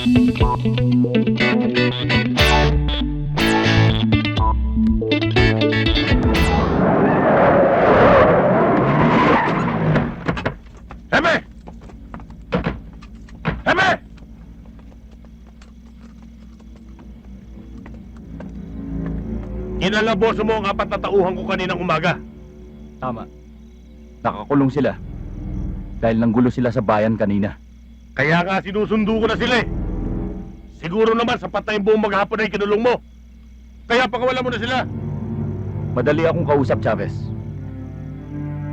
Heme! Heme! Kinalaboso mo ang 4 na tauhan ko kaninang umaga. Tama. Nakakulong sila. Dahil nanggulo sila sa bayan kanina. Kaya nga sinusundo ko na sila eh. Siguro naman sapat na yung buong maghapon na ikinulong mo. Kaya pakawalan mo na sila. Madali akong kausap, Chavez.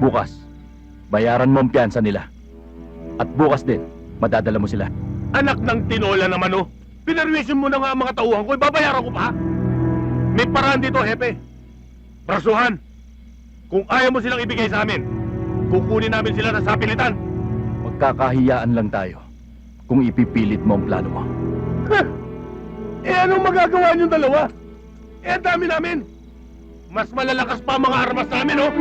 Bukas, bayaran mo ang piyansa nila. At bukas din, madadala mo sila. Anak ng tinola naman oh. Pinarwisyon mo na nga ang mga tauhan ko. Ibabayaran ko pa. May paraan dito, Hepe. Prasuhan. Kung ayaw mo silang ibigay sa amin, kukunin namin sila na sapilitan. Magkakahiyaan lang tayo kung ipipilit mo ang plano mo. Eh anong magagawa niyong dalawa? Eh ang dami namin. Mas malalakas pa ang mga armas namin, oh.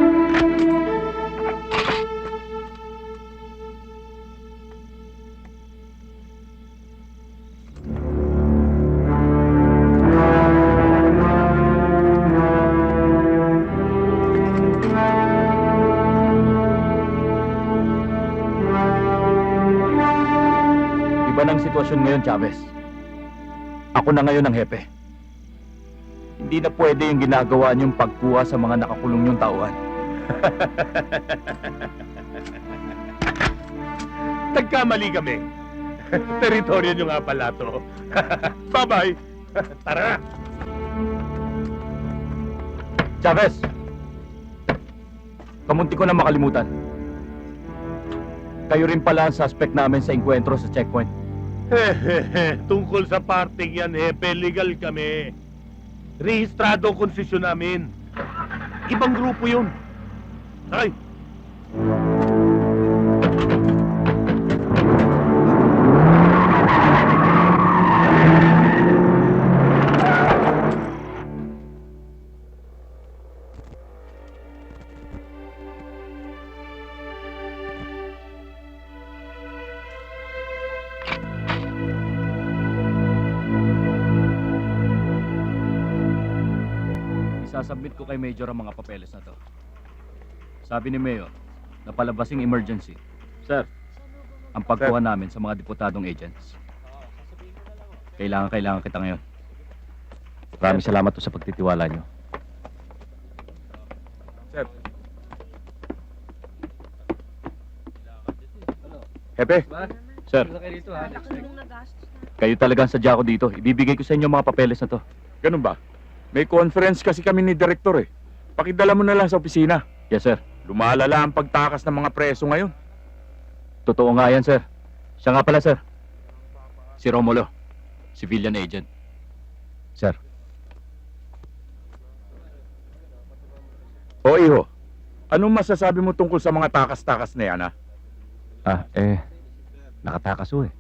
Iba ng sitwasyon ngayon, Chavez. Ako na ngayon ang hepe. Hindi na pwede yung ginagawa niyong pagkuha sa mga nakakulong niyong tauhan. Nagkamali kami. Teritoryo niyo nga pala to. Bye-bye. Tara na. Chavez! Kamunti ko na makalimutan. Kayo rin pala ang suspect namin sa engkwentro sa checkpoint. Tungkol sa parting yan, Hepe, legal kami. Rehistrado ang konsesyon namin. Ibang grupo yun. Ay! Isasubmit ko kay Major ang mga papeles na to. Sabi ni Mayor, napalabasing emergency. Sir. Ang pagkuha namin sa mga deputadong agents. Kailangan kita ngayon. Maraming salamat to sa pagtitiwala nyo. Sir. Hepe. Sir, kayo talagang sadya ko dito. Ibibigay ko sa inyo ang mga papeles na to. Ganun ba? May conference kasi kami ni Direktor eh. Pakidala mo na lang sa opisina. Yes, sir. Lumalala ang pagtakas ng mga preso ngayon. Totoo nga yan, sir. Siya nga pala, sir. Si Romulo, civilian agent. Sir. O iho, anong masasabi mo tungkol sa mga takas-takas na yan, ha? Nakatakas ho eh.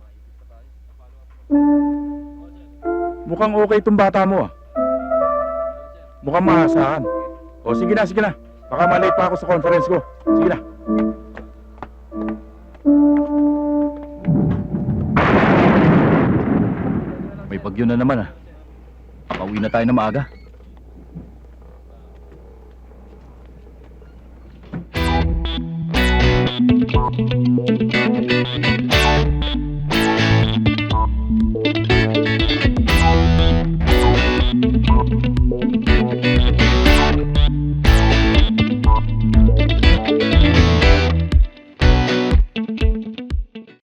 Mukhang okay itong bata mo, ah. Mukhang maasahan. O sige na, sige na. Baka malate pa ako sa conference ko. Sige na. May bagyo na naman ah. Makauwi na tayo na maaga.